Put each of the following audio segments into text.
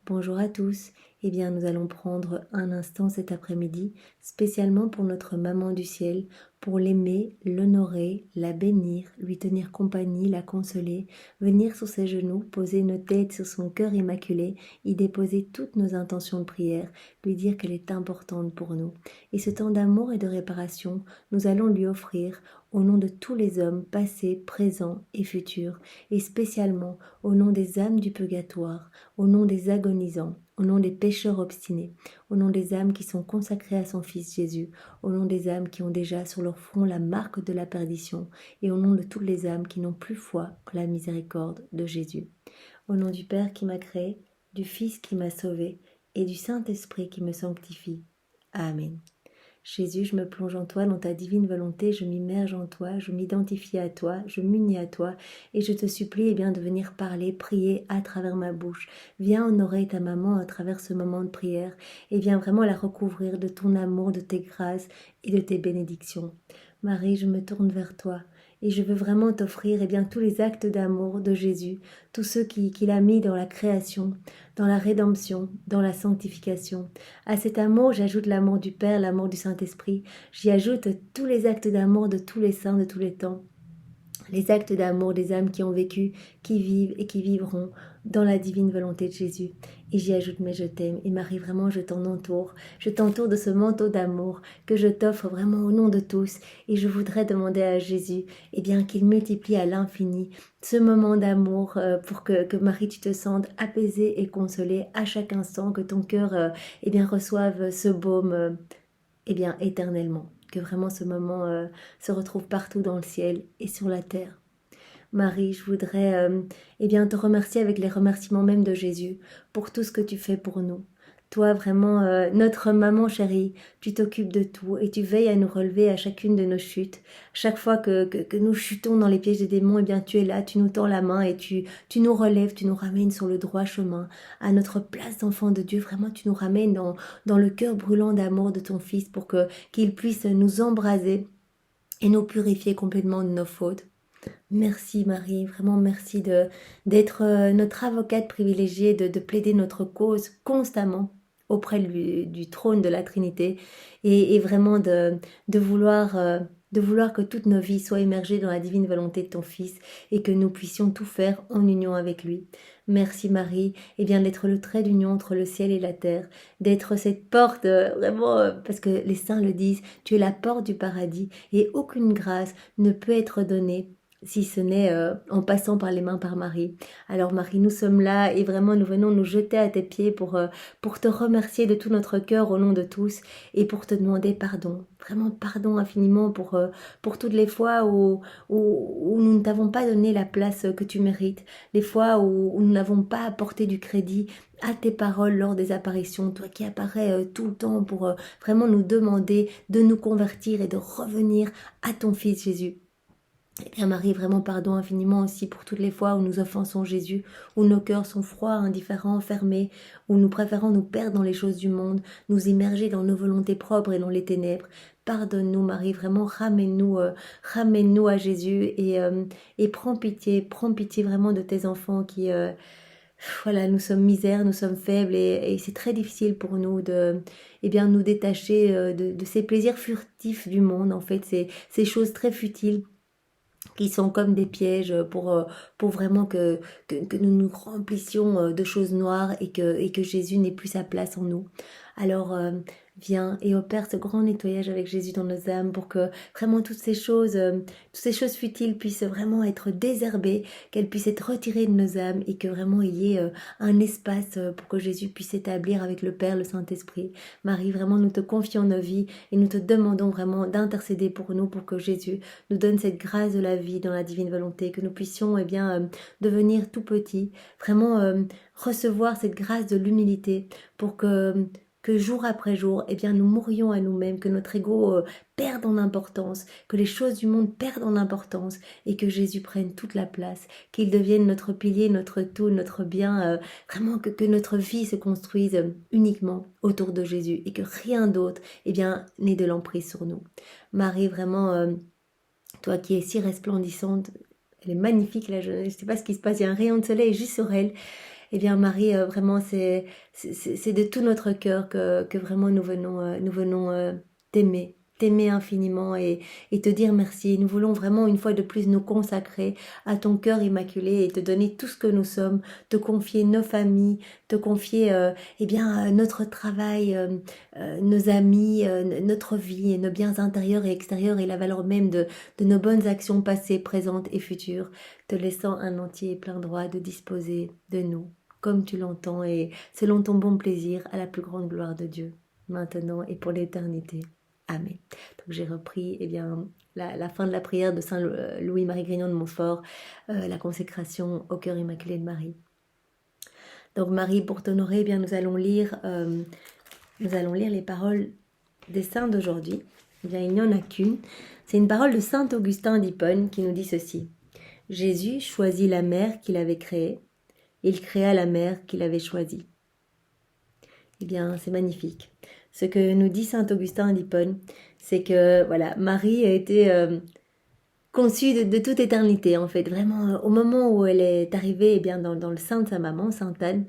Bonjour à tous. Eh bien, nous allons prendre un instant cet après-midi, spécialement pour notre Maman du ciel, pour l'aimer, l'honorer, la bénir, lui tenir compagnie, la consoler, venir sur ses genoux, poser nos têtes sur son cœur immaculé, y déposer toutes nos intentions de prière, lui dire qu'elle est importante pour nous. Et ce temps d'amour et de réparation, nous allons lui offrir au nom de tous les hommes passés, présents et futurs, et spécialement au nom des âmes du purgatoire, au nom des agonisants, au nom des pécheurs obstinés, au nom des âmes qui sont consacrées à son Fils Jésus, au nom des âmes qui ont déjà sur leur front la marque de la perdition, et au nom de toutes les âmes qui n'ont plus foi en la miséricorde de Jésus. Au nom du Père qui m'a créé, du Fils qui m'a sauvé, et du Saint-Esprit qui me sanctifie. Amen. Jésus, je me plonge en toi, dans ta divine volonté, je m'immerge en toi, je m'identifie à toi, je m'unis à toi, et je te supplie bien, de venir parler, prier à travers ma bouche. Viens honorer ta maman à travers ce moment de prière, et viens vraiment la recouvrir de ton amour, de tes grâces et de tes bénédictions. Marie, je me tourne vers toi, et je veux vraiment t'offrir bien, tous les actes d'amour de Jésus, tous ceux qu'il a mis dans la création, dans la rédemption, dans la sanctification. À cet amour, j'ajoute l'amour du Père, l'amour du Saint-Esprit. J'y ajoute tous les actes d'amour de tous les saints de tous les temps. Les actes d'amour des âmes qui ont vécu, qui vivent et qui vivront dans la divine volonté de Jésus. Et j'y ajoute mes je t'aime. Et Marie, vraiment, je t'en entoure. Je t'entoure de ce manteau d'amour que je t'offre vraiment au nom de tous. Et je voudrais demander à Jésus qu'il multiplie à l'infini ce moment d'amour pour que Marie, tu te sentes apaisée et consolée à chaque instant, que ton cœur reçoive ce baume éternellement. Que vraiment ce moment se retrouve partout dans le ciel et sur la terre. Marie, je voudrais te remercier avec les remerciements même de Jésus pour tout ce que tu fais pour nous. Toi, vraiment, notre maman chérie, tu t'occupes de tout et tu veilles à nous relever à chacune de nos chutes. Chaque fois que nous chutons dans les pièges des démons, tu es là, tu nous tends la main et tu nous relèves, tu nous ramènes sur le droit chemin, à notre place d'enfant de Dieu. Vraiment, tu nous ramènes dans le cœur brûlant d'amour de ton Fils pour qu'il puisse nous embraser et nous purifier complètement de nos fautes. Merci Marie, vraiment merci d'être notre avocate privilégiée, de plaider notre cause constamment auprès du trône de la Trinité et vraiment de vouloir que toutes nos vies soient immergées dans la divine volonté de ton Fils et que nous puissions tout faire en union avec lui. Merci Marie, d'être le trait d'union entre le ciel et la terre, d'être cette porte, vraiment, parce que les saints le disent, tu es la porte du paradis et aucune grâce ne peut être donnée si ce n'est en passant par les mains par Marie. Alors Marie, nous sommes là et vraiment nous venons nous jeter à tes pieds pour te remercier de tout notre cœur au nom de tous et pour te demander pardon, vraiment pardon infiniment pour toutes les fois où nous ne t'avons pas donné la place que tu mérites, les fois où nous n'avons pas apporté du crédit à tes paroles lors des apparitions, toi qui apparais tout le temps pour vraiment nous demander de nous convertir et de revenir à ton Fils Jésus. Marie, vraiment pardon infiniment aussi pour toutes les fois où nous offensons Jésus, où nos cœurs sont froids, indifférents, fermés, où nous préférons nous perdre dans les choses du monde, nous immerger dans nos volontés propres et dans les ténèbres. Pardonne-nous Marie, vraiment ramène-nous à Jésus et prends pitié vraiment de tes enfants qui... voilà, nous sommes misères, nous sommes faibles et c'est très difficile pour nous de nous détacher de ces plaisirs furtifs du monde, en fait, ces choses très futiles qui sont comme des pièges pour vraiment que nous nous remplissions de choses noires et que Jésus n'ait plus sa place en nous. Alors viens et opère ce grand nettoyage avec Jésus dans nos âmes pour que vraiment toutes ces choses futiles puissent vraiment être désherbées, qu'elles puissent être retirées de nos âmes et que vraiment il y ait un espace pour que Jésus puisse s'établir avec le Père, le Saint-Esprit. Marie, vraiment nous te confions nos vies et nous te demandons vraiment d'intercéder pour nous, pour que Jésus nous donne cette grâce de la vie dans la divine volonté, que nous puissions devenir tout petits, vraiment recevoir cette grâce de l'humilité pour que jour après jour, nous mourions à nous-mêmes, que notre ego perde en importance, que les choses du monde perdent en importance et que Jésus prenne toute la place, qu'il devienne notre pilier, notre tout, notre bien, vraiment que notre vie se construise uniquement autour de Jésus et que rien d'autre n'ait de l'emprise sur nous. Marie, vraiment, toi qui es si resplendissante, elle est magnifique là, je ne sais pas ce qui se passe, il y a un rayon de soleil juste sur elle. Eh bien Marie, vraiment c'est de tout notre cœur que vraiment nous venons t'aimer infiniment et te dire merci. Nous voulons vraiment une fois de plus nous consacrer à ton cœur immaculé et te donner tout ce que nous sommes, te confier nos familles, te confier eh bien notre travail, nos amis, notre vie et nos biens intérieurs et extérieurs et la valeur même de nos bonnes actions passées, présentes et futures, te laissant un entier et plein droit de disposer de nous, comme tu l'entends et selon ton bon plaisir, à la plus grande gloire de Dieu, maintenant et pour l'éternité. Amen. Donc j'ai repris eh bien, la fin de la prière de Saint Louis-Marie Grignon de Montfort, la consécration au cœur immaculé de Marie. Donc Marie, pour t'honorer, eh bien nous allons lire les paroles des saints d'aujourd'hui. Eh bien, il n'y en a qu'une. C'est une parole de saint Augustin d'Hippone qui nous dit ceci. Jésus choisit la mère qu'il avait créée. Il créa la mère qu'il avait choisie. Eh bien, c'est magnifique. Ce que nous dit saint Augustin d'Hippone, c'est que voilà, Marie a été conçue de toute éternité, en fait. Vraiment, au moment où elle est arrivée eh bien, dans le sein de sa maman, sainte Anne,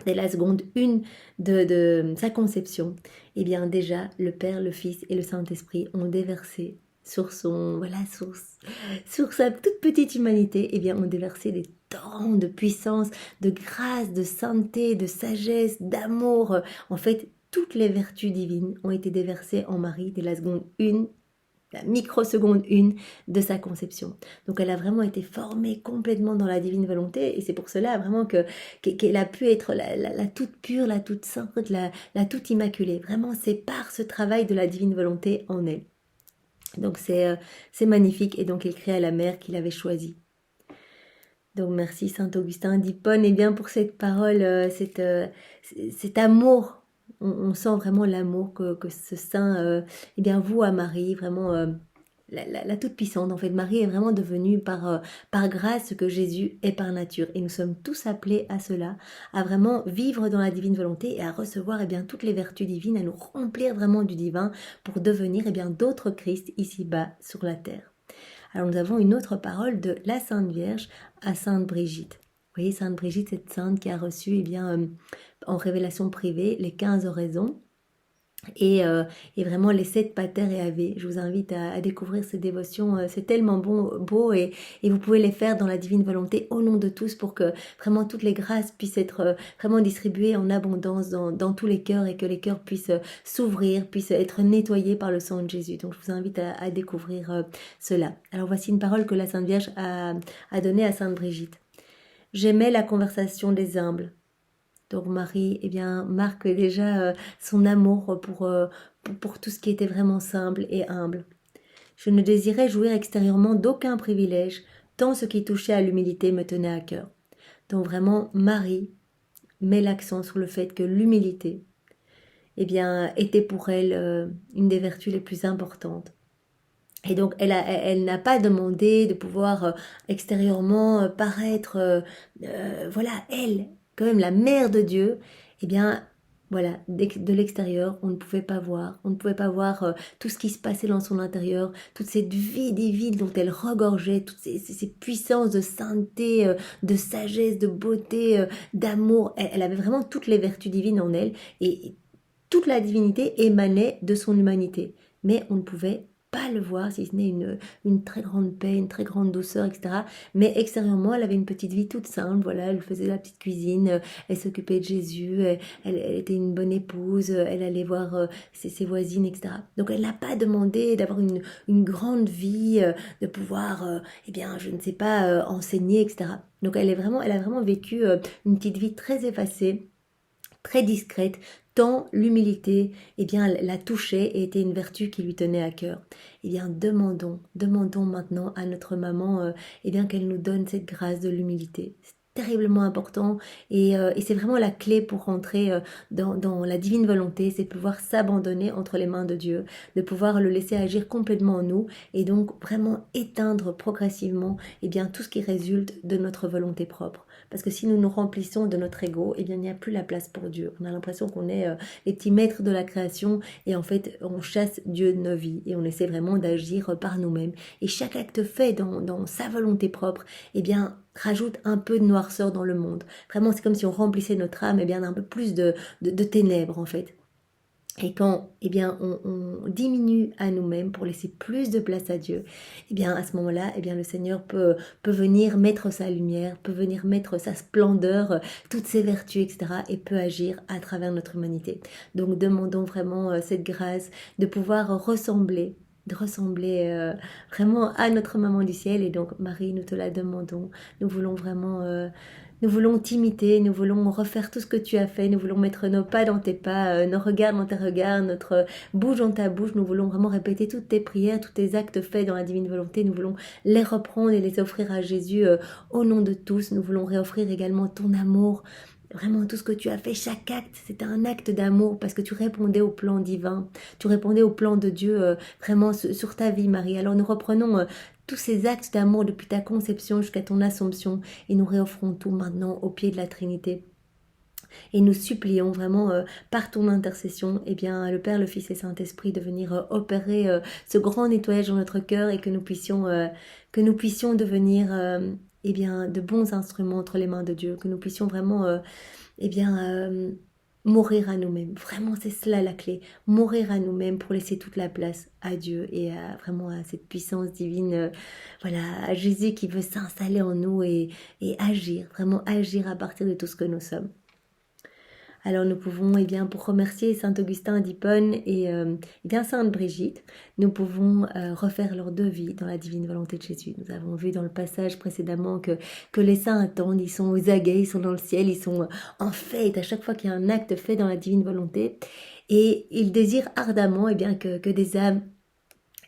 dès la seconde 1 de sa conception, eh bien déjà le Père, le Fils et le Saint-Esprit ont déversé sur sur sa toute petite humanité, eh bien ont déversé des torrents de puissance, de grâce, de sainteté, de sagesse, d'amour. En fait, toutes les vertus divines ont été déversées en Marie dès la seconde 1, la microseconde 1 de sa conception. Donc elle a vraiment été formée complètement dans la divine volonté et c'est pour cela vraiment qu'elle a pu être la toute pure, la toute sainte, la toute immaculée. Vraiment c'est par ce travail de la divine volonté en elle. Donc c'est magnifique et donc il créa la mère qu'il avait choisie. Donc merci Saint Augustin d'Hippone et bien pour cette parole, cet amour. On sent vraiment l'amour que ce saint eh bien, voue à Marie, vraiment la toute-puissante. En fait, Marie est vraiment devenue par grâce ce que Jésus est par nature. Et nous sommes tous appelés à cela, à vraiment vivre dans la divine volonté et à recevoir eh bien, toutes les vertus divines, à nous remplir vraiment du divin pour devenir eh bien, d'autres Christ ici-bas sur la terre. Alors nous avons une autre parole de la Sainte Vierge à Sainte Brigitte. Vous voyez, Sainte Brigitte, cette sainte qui a reçu eh bien, en révélation privée les 15 oraisons et vraiment les 7 pater et ave. Je vous invite à découvrir ces dévotions, c'est tellement beau et vous pouvez les faire dans la divine volonté au nom de tous pour que vraiment toutes les grâces puissent être vraiment distribuées en abondance dans tous les cœurs et que les cœurs puissent s'ouvrir, puissent être nettoyés par le sang de Jésus. Donc je vous invite à découvrir cela. Alors voici une parole que la Sainte Vierge a donnée à Sainte Brigitte. J'aimais la conversation des humbles. Donc Marie eh bien, marque déjà son amour pour tout ce qui était vraiment simple et humble. Je ne désirais jouir extérieurement d'aucun privilège, tant ce qui touchait à l'humilité me tenait à cœur. Donc vraiment, Marie met l'accent sur le fait que l'humilité eh bien, était pour elle une des vertus les plus importantes. Et donc, elle n'a pas demandé de pouvoir extérieurement paraître, voilà, elle, quand même la mère de Dieu, eh bien, voilà, de l'extérieur, on ne pouvait pas voir. On ne pouvait pas voir tout ce qui se passait dans son intérieur, toute cette vie divine dont elle regorgeait, toutes ces puissances de sainteté, de sagesse, de beauté, d'amour. Elle avait vraiment toutes les vertus divines en elle et toute la divinité émanait de son humanité. Mais on ne pouvait pas le voir, si ce n'est une très grande paix, une très grande douceur, etc. Mais extérieurement, elle avait une petite vie toute simple, voilà, elle faisait la petite cuisine, elle s'occupait de Jésus, elle était une bonne épouse, elle allait voir ses voisines, etc. Donc elle n'a pas demandé d'avoir une grande vie, de pouvoir, eh bien, je ne sais pas, enseigner, etc. Donc elle a vraiment vécu une petite vie très effacée, très discrète, tant l'humilité eh bien, la touchait et était une vertu qui lui tenait à cœur. Eh bien, demandons maintenant à notre maman eh bien, qu'elle nous donne cette grâce de l'humilité. C'est terriblement important et c'est vraiment la clé pour rentrer dans la divine volonté, c'est de pouvoir s'abandonner entre les mains de Dieu, de pouvoir le laisser agir complètement en nous et donc vraiment éteindre progressivement eh bien, tout ce qui résulte de notre volonté propre. Parce que si nous nous remplissons de notre ego, eh bien, il n'y a plus la place pour Dieu. On a l'impression qu'on est les petits maîtres de la création et en fait, on chasse Dieu de nos vies et on essaie vraiment d'agir par nous-mêmes. Et chaque acte fait dans sa volonté propre, eh bien, rajoute un peu de noirceur dans le monde. Vraiment, c'est comme si on remplissait notre âme, eh bien, d'un peu plus de ténèbres, en fait. Et quand eh bien, on diminue à nous-mêmes pour laisser plus de place à Dieu, eh bien, à ce moment-là, eh bien, le Seigneur peut venir mettre sa lumière, peut venir mettre sa splendeur, toutes ses vertus, etc. et peut agir à travers notre humanité. Donc, demandons vraiment cette grâce de pouvoir ressembler vraiment à notre maman du ciel. Et donc, Marie, nous te la demandons. Nous voulons vraiment nous voulons t'imiter, nous voulons refaire tout ce que tu as fait, nous voulons mettre nos pas dans tes pas, nos regards dans tes regards, notre bouche dans ta bouche, nous voulons vraiment répéter toutes tes prières, tous tes actes faits dans la divine volonté, nous voulons les reprendre et les offrir à Jésus au nom de tous, nous voulons réoffrir également ton amour, vraiment tout ce que tu as fait, chaque acte, c'était un acte d'amour parce que tu répondais au plan divin, tu répondais au plan de Dieu vraiment sur ta vie Marie. Alors nous reprenons tous ces actes d'amour depuis ta conception jusqu'à ton assomption et nous réoffrons tout maintenant au pied de la Trinité. Et nous supplions vraiment par ton intercession, eh bien, le Père, le Fils et le Saint-Esprit de venir opérer ce grand nettoyage dans notre cœur et que nous puissions devenir eh bien, de bons instruments entre les mains de Dieu, que nous puissions vraiment eh bien, mourir à nous-mêmes. Vraiment, c'est cela la clé. Mourir à nous-mêmes pour laisser toute la place à Dieu et vraiment à cette puissance divine, voilà, à Jésus qui veut s'installer en nous et agir, vraiment agir à partir de tout ce que nous sommes. Alors nous pouvons, eh bien, pour remercier Saint Augustin d'Hippone et eh bien Sainte Brigitte, nous pouvons refaire leur devis dans la divine volonté de Jésus. Nous avons vu dans le passage précédemment que les saints attendent, ils sont aux aguets, ils sont dans le ciel, ils sont en fête à chaque fois qu'il y a un acte fait dans la divine volonté et ils désirent ardemment eh bien, que des âmes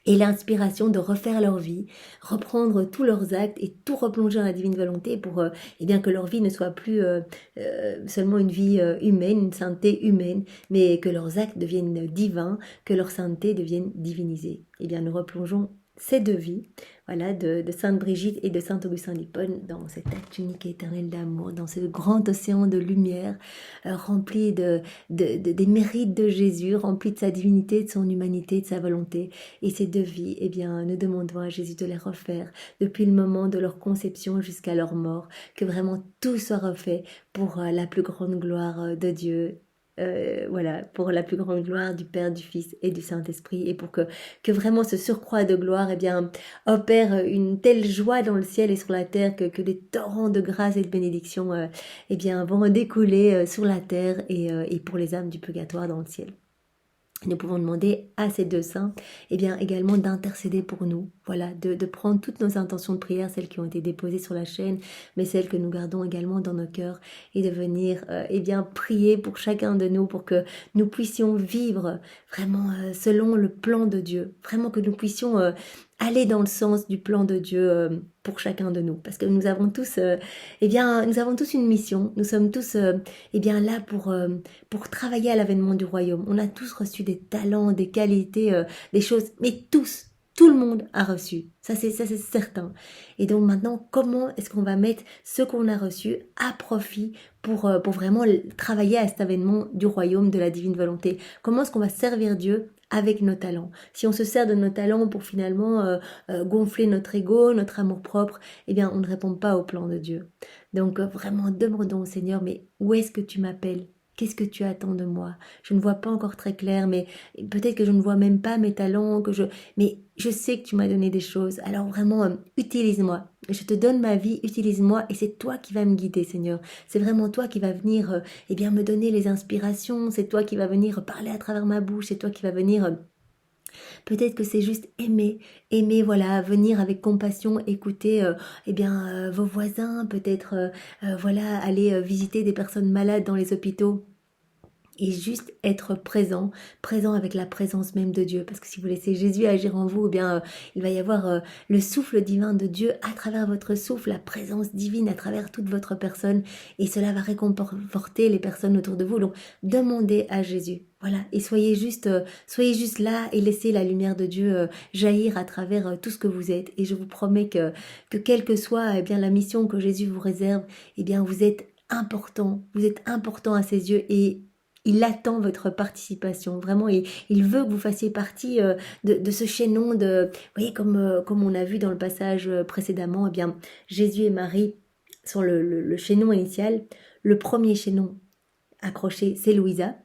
et l'inspiration de refaire leur vie, reprendre tous leurs actes et tout replonger dans la divine volonté pour eh bien, que leur vie ne soit plus seulement une vie humaine, une sainteté humaine, mais que leurs actes deviennent divins, que leur sainteté devienne divinisée. Eh bien, nous replongeons ces deux vies, voilà, de Sainte Brigitte et de Saint Augustin d'Hippone dans cet acte unique et éternel d'amour, dans ce grand océan de lumière rempli des mérites de Jésus, rempli de sa divinité, de son humanité, de sa volonté. Et ces deux vies, eh bien, nous demandons à Jésus de les refaire depuis le moment de leur conception jusqu'à leur mort, que vraiment tout soit refait pour la plus grande gloire de Dieu. Voilà, pour la plus grande gloire du Père, du Fils et du Saint-Esprit, et pour que vraiment ce surcroît de gloire eh bien, opère une telle joie dans le ciel et sur la terre que des torrents de grâce et de bénédiction eh bien, vont découler sur la terre et pour les âmes du purgatoire dans le ciel. Nous pouvons demander à ces deux saints eh bien, également d'intercéder pour nous, voilà, de prendre toutes nos intentions de prière, celles qui ont été déposées sur la chaîne, mais celles que nous gardons également dans nos cœurs, et de venir eh bien, prier pour chacun de nous, pour que nous puissions vivre vraiment selon le plan de Dieu, vraiment que nous puissions aller dans le sens du plan de Dieu pour chacun de nous, parce que nous avons tous, eh bien, nous avons tous une mission. Nous sommes tous, eh bien, là pour travailler à l'avènement du royaume. On a tous reçu des talents, des qualités, des choses, mais tous. Tout le monde a reçu, ça c'est certain. Et donc maintenant, comment est-ce qu'on va mettre ce qu'on a reçu à profit pour vraiment travailler à cet avènement du royaume de la divine volonté? Comment est-ce qu'on va servir Dieu avec nos talents? Si on se sert de nos talents pour finalement gonfler notre ego, notre amour-propre, eh bien on ne répond pas au plan de Dieu. Donc vraiment demandons au Seigneur, mais où est-ce que tu m'appelles? Qu'est-ce que tu attends de moi? Je ne vois pas encore très clair, mais peut-être que je ne vois même pas mes talents, mais je sais que tu m'as donné des choses. Alors vraiment, utilise-moi. Je te donne ma vie, utilise-moi, et c'est toi qui vas me guider, Seigneur. C'est vraiment toi qui vas venir, eh bien, me donner les inspirations. C'est toi qui vas venir parler à travers ma bouche. C'est toi qui vas venir. Peut-être que c'est juste aimer, voilà, venir avec compassion, écouter eh bien, vos voisins, peut-être voilà, aller visiter des personnes malades dans les hôpitaux et juste être présent, présent avec la présence même de Dieu. Parce que si vous laissez Jésus agir en vous, eh bien, il va y avoir le souffle divin de Dieu à travers votre souffle, la présence divine à travers toute votre personne, et cela va réconforter les personnes autour de vous. Donc, demandez à Jésus. Voilà, et soyez juste là et laissez la lumière de Dieu jaillir à travers tout ce que vous êtes. Et je vous promets que quelle que soit eh bien la mission que Jésus vous réserve, eh bien vous êtes important à ses yeux et il attend votre participation. Vraiment, il veut que vous fassiez partie de ce chaînon de, vous voyez, comme on a vu dans le passage précédemment, eh bien Jésus et Marie sur le chaînon initial. Le premier chaînon accroché, c'est Louisa.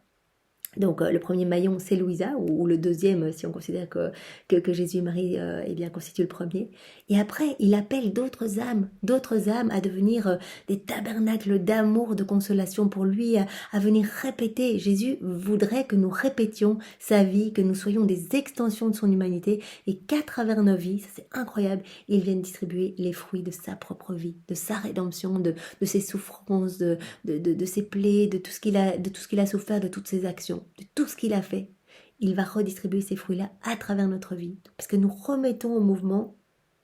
Donc le premier maillon c'est Louisa, ou le deuxième si on considère que Jésus et Marie eh bien, constituent le premier. Et après il appelle d'autres âmes à devenir des tabernacles d'amour, de consolation pour lui, à venir répéter. Jésus voudrait que nous répétions sa vie, que nous soyons des extensions de son humanité et qu'à travers nos vies, ça c'est incroyable, il vienne distribuer les fruits de sa propre vie, de sa rédemption, de ses souffrances, de ses plaies, de tout ce qu'il a souffert, de toutes ses actions, de tout ce qu'il a fait. Il va redistribuer ces fruits-là à travers notre vie. Parce que nous remettons au mouvement,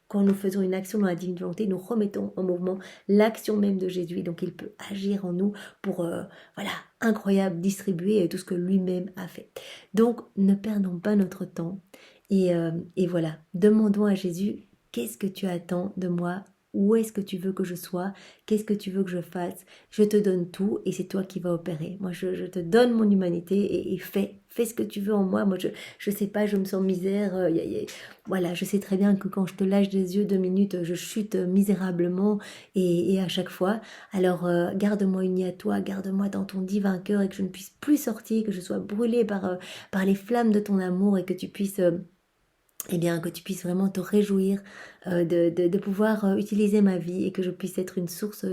quand nous faisons une action dans la divine volonté, nous remettons en mouvement l'action même de Jésus. Donc il peut agir en nous pour, voilà, incroyable, distribuer tout ce que lui-même a fait. Donc ne perdons pas notre temps. Et voilà, demandons à Jésus, qu'est-ce que tu attends de moi? Où est-ce que tu veux que je sois? Qu'est-ce que tu veux que je fasse? Je te donne tout et c'est toi qui vas opérer. Moi, je te donne mon humanité et fais ce que tu veux en moi. Moi, je sais pas, je me sens misère. Voilà, je sais très bien que quand je te lâche des yeux 2 minutes, je chute misérablement et à chaque fois. Alors, garde-moi unie à toi, garde-moi dans ton divin cœur et que je ne puisse plus sortir, que je sois brûlée par les flammes de ton amour et que tu puisses... eh bien, que tu puisses vraiment te réjouir de pouvoir utiliser ma vie et que je puisse être une source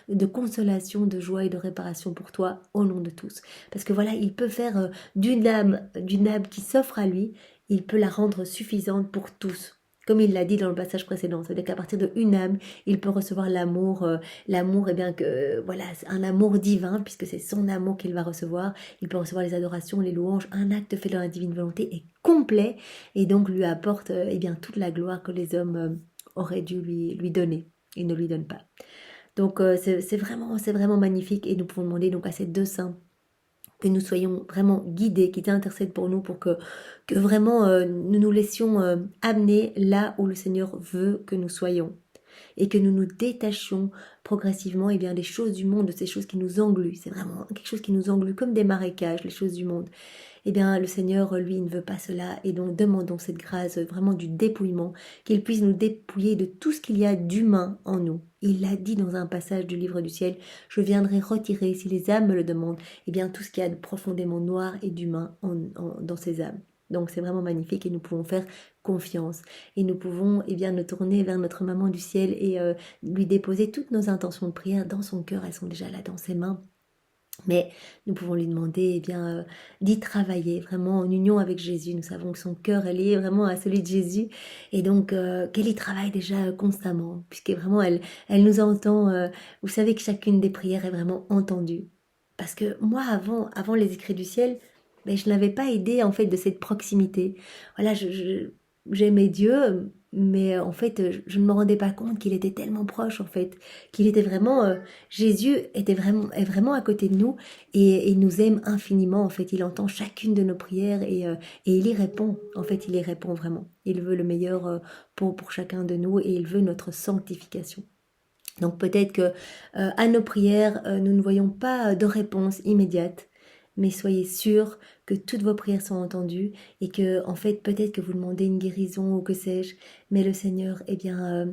de consolation, de joie et de réparation pour toi au nom de tous. Parce que voilà, il peut faire d'une âme qui s'offre à lui, il peut la rendre suffisante pour tous. Comme il l'a dit dans le passage précédent, c'est-à-dire qu'à partir d'une âme, il peut recevoir l'amour, eh bien que voilà, c'est un amour divin puisque c'est son amour qu'il va recevoir. Il peut recevoir les adorations, les louanges, un acte fait dans la divine volonté est complet et donc lui apporte eh bien toute la gloire que les hommes auraient dû lui donner. Ils ne lui donnent pas. Donc c'est vraiment magnifique et nous pouvons demander donc à ces deux saints que nous soyons vraiment guidés, qu'ils intercèdent pour nous, pour que vraiment nous nous laissions amener là où le Seigneur veut que nous soyons. Et que nous nous détachions progressivement eh bien, des choses du monde, de ces choses qui nous engluent. C'est vraiment quelque chose qui nous englue comme des marécages, les choses du monde. Eh bien, le Seigneur, lui, ne veut pas cela. Et donc, demandons cette grâce vraiment du dépouillement, qu'il puisse nous dépouiller de tout ce qu'il y a d'humain en nous. Il l'a dit dans un passage du livre du ciel, je viendrai retirer, si les âmes me le demandent, eh bien, tout ce qu'il y a de profondément noir et d'humain dans ces âmes. Donc c'est vraiment magnifique et nous pouvons faire confiance. Et nous pouvons eh bien, nous tourner vers notre maman du ciel et lui déposer toutes nos intentions de prière dans son cœur. Elles sont déjà là dans ses mains. Mais nous pouvons lui demander eh bien, d'y travailler vraiment en union avec Jésus. Nous savons que son cœur est lié vraiment à celui de Jésus. Et donc qu'elle y travaille déjà constamment. Puisque vraiment elle nous entend. Vous savez que chacune des prières est vraiment entendue. Parce que moi avant les écrits du ciel, mais je n'avais pas idée en fait de cette proximité. Voilà, j'aimais Dieu, mais en fait, je ne me rendais pas compte qu'il était tellement proche en fait, qu'il était vraiment Jésus est vraiment à côté de nous et il nous aime infiniment en fait. Il entend chacune de nos prières et il y répond. En fait, il y répond vraiment. Il veut le meilleur pour chacun de nous et il veut notre sanctification. Donc peut-être que à nos prières, nous ne voyons pas de réponse immédiate, mais soyez sûrs que toutes vos prières sont entendues et que en fait peut-être que vous demandez une guérison ou que sais-je, mais le Seigneur eh bien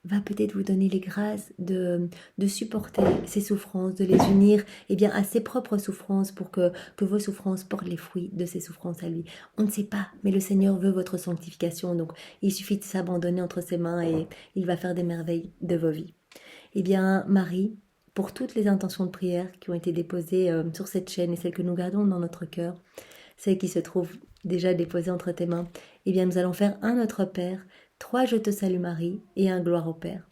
va peut-être vous donner les grâces de supporter ces souffrances, de les unir eh bien à ses propres souffrances pour que vos souffrances portent les fruits de ces souffrances à lui. On ne sait pas, mais le Seigneur veut votre sanctification, donc il suffit de s'abandonner entre ses mains et il va faire des merveilles de vos vies. Eh bien, Marie, pour toutes les intentions de prière qui ont été déposées sur cette chaîne et celles que nous gardons dans notre cœur, celles qui se trouvent déjà déposées entre tes mains, eh bien, nous allons faire un Notre Père, 3 Je te salue Marie et un Gloire au Père.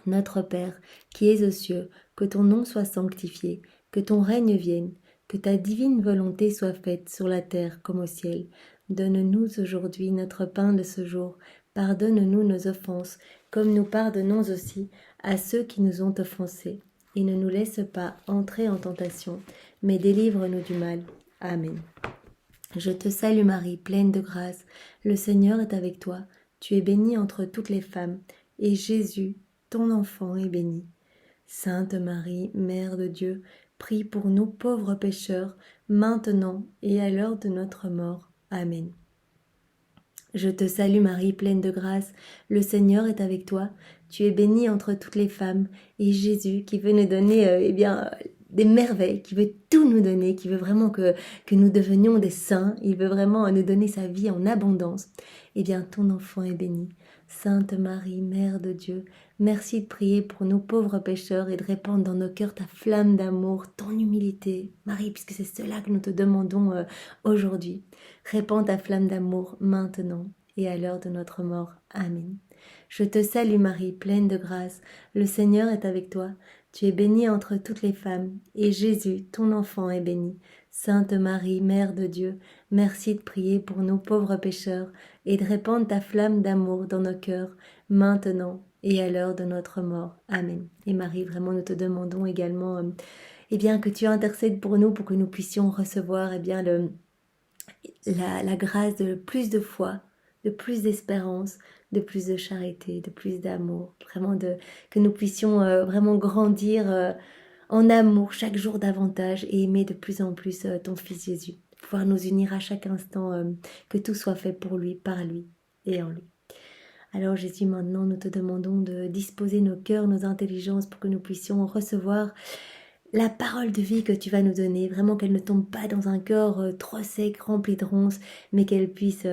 Notre Père, qui es aux cieux, que ton nom soit sanctifié, que ton règne vienne, Que ta divine volonté soit faite sur la terre comme au ciel. Donne-nous aujourd'hui notre pain de ce jour. Pardonne-nous nos offenses, comme nous pardonnons aussi à ceux qui nous ont offensés. Et ne nous laisse pas entrer en tentation, mais délivre-nous du mal. Amen. Je te salue Marie, pleine de grâce. Le Seigneur est avec toi. Tu es bénie entre toutes les femmes, et Jésus, ton enfant, est béni. Sainte Marie, Mère de Dieu, prie pour nous pauvres pécheurs, maintenant et à l'heure de notre mort. Amen. Je te salue Marie, pleine de grâce, le Seigneur est avec toi. Tu es bénie entre toutes les femmes, et Jésus, qui veut nous donner des merveilles, qui veut tout nous donner, qui veut vraiment que nous devenions des saints, il veut vraiment nous donner sa vie en abondance. Eh bien, ton enfant est béni. Sainte Marie, Mère de Dieu, merci de prier pour nous pauvres pécheurs et de répandre dans nos cœurs ta flamme d'amour, ton humilité. Marie, puisque c'est cela que nous te demandons aujourd'hui. Répands ta flamme d'amour maintenant et à l'heure de notre mort. Amen. Je te salue Marie, pleine de grâce. Le Seigneur est avec toi. Tu es bénie entre toutes les femmes, et Jésus, ton enfant, est béni. Sainte Marie, Mère de Dieu, merci de prier pour nous pauvres pécheurs et de répandre ta flamme d'amour dans nos cœurs, maintenant et à l'heure de notre mort. Amen. Et Marie, vraiment, nous te demandons également que tu intercèdes pour nous, pour que nous puissions recevoir la grâce de plus de foi, de plus d'espérance, de plus de charité, de plus d'amour, vraiment que nous puissions vraiment grandir en amour chaque jour davantage et aimer de plus en plus ton Fils Jésus, pouvoir nous unir à chaque instant, que tout soit fait pour lui, par lui et en lui. Alors Jésus, maintenant nous te demandons de disposer nos cœurs, nos intelligences pour que nous puissions recevoir la parole de vie que tu vas nous donner, vraiment qu'elle ne tombe pas dans un cœur trop sec, rempli de ronces, mais qu'elle puisse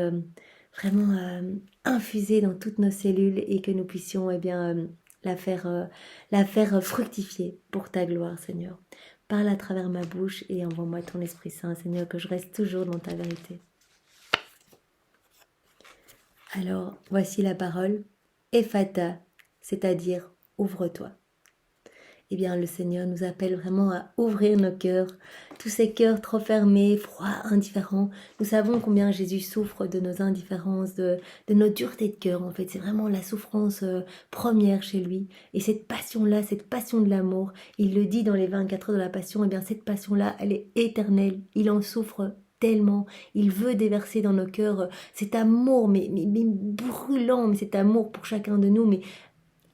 vraiment infuser dans toutes nos cellules et que nous puissions la faire fructifier pour ta gloire, Seigneur. Parle à travers ma bouche et envoie-moi ton Esprit Saint, Seigneur, que je reste toujours dans ta vérité. Alors, voici la parole, Ephata, c'est-à-dire ouvre-toi. Eh bien, le Seigneur nous appelle vraiment à ouvrir nos cœurs, tous ces cœurs trop fermés, froids, indifférents. Nous savons combien Jésus souffre de nos indifférences, de nos duretés de cœur. En fait, c'est vraiment la souffrance première chez lui. Et cette passion-là, cette passion de l'amour, il le dit dans les 24 heures de la passion, eh bien, cette passion-là, elle est éternelle. Il en souffre tellement, il veut déverser dans nos cœurs cet amour, mais brûlant, mais cet amour pour chacun de nous, mais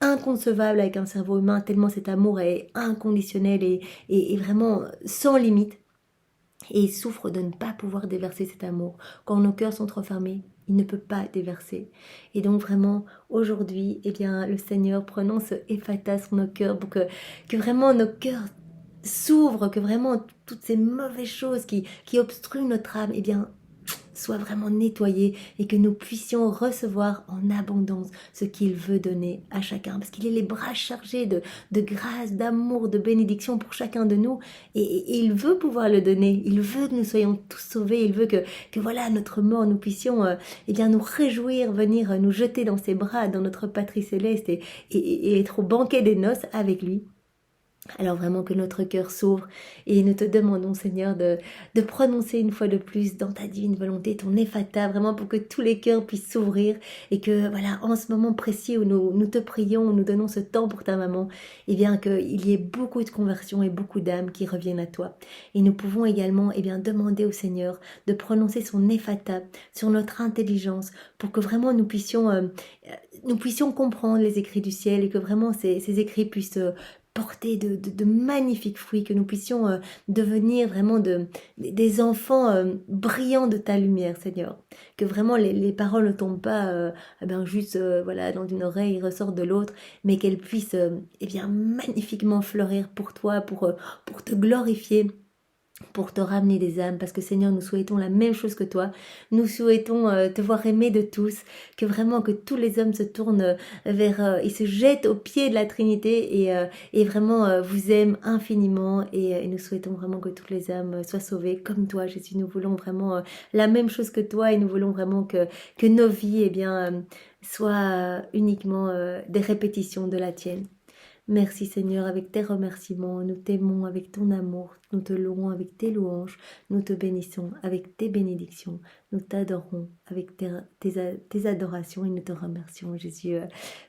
inconcevable avec un cerveau humain, tellement cet amour est inconditionnel et vraiment sans limite. Et il souffre de ne pas pouvoir déverser cet amour. Quand nos cœurs sont trop fermés, il ne peut pas déverser. Et donc vraiment, aujourd'hui, eh bien, le Seigneur, prenons ce ephata sur nos cœurs pour que vraiment nos cœurs s'ouvrent, que vraiment toutes ces mauvaises choses qui obstruent notre âme, eh bien, soit vraiment nettoyé et que nous puissions recevoir en abondance ce qu'il veut donner à chacun. Parce qu'il est les bras chargés de grâce, d'amour, de bénédiction pour chacun de nous. Et il veut pouvoir le donner. Il veut que nous soyons tous sauvés. Il veut que voilà, à notre mort, nous puissions nous réjouir, venir nous jeter dans ses bras, dans notre patrie céleste et être au banquet des noces avec lui. Alors vraiment que notre cœur s'ouvre et nous te demandons Seigneur de prononcer une fois de plus dans ta divine volonté ton ephata, vraiment pour que tous les cœurs puissent s'ouvrir et que voilà, en ce moment précis où nous te prions, où nous donnons ce temps pour ta maman, et bien qu'il y ait beaucoup de conversions et beaucoup d'âmes qui reviennent à toi. Et nous pouvons également demander au Seigneur de prononcer son ephata sur notre intelligence pour que vraiment nous puissions comprendre les écrits du ciel et que vraiment ces écrits puissent porter de magnifiques fruits, que nous puissions devenir vraiment des enfants brillants de ta lumière, Seigneur. Que vraiment les paroles ne tombent pas juste dans une oreille et ressortent de l'autre, mais qu'elles puissent magnifiquement fleurir pour toi, pour te glorifier, pour te ramener des âmes, parce que Seigneur, nous souhaitons la même chose que toi. Nous souhaitons te voir aimé de tous, que vraiment que tous les hommes se tournent vers et se jettent aux pieds de la Trinité et vraiment vous aiment infiniment et nous souhaitons vraiment que toutes les âmes soient sauvées comme toi, Jésus. Nous voulons vraiment la même chose que toi et nous voulons vraiment que nos vies soient uniquement des répétitions de la tienne. Merci Seigneur, avec tes remerciements, nous t'aimons avec ton amour, nous te louons avec tes louanges, nous te bénissons avec tes bénédictions, nous t'adorons avec tes adorations et nous te remercions Jésus,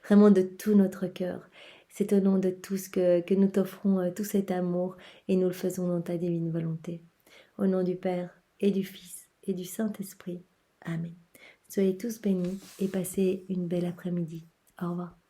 vraiment de tout notre cœur. C'est au nom de tous que nous t'offrons tout cet amour et nous le faisons dans ta divine volonté. Au nom du Père et du Fils et du Saint-Esprit. Amen. Soyez tous bénis et passez une belle après-midi. Au revoir.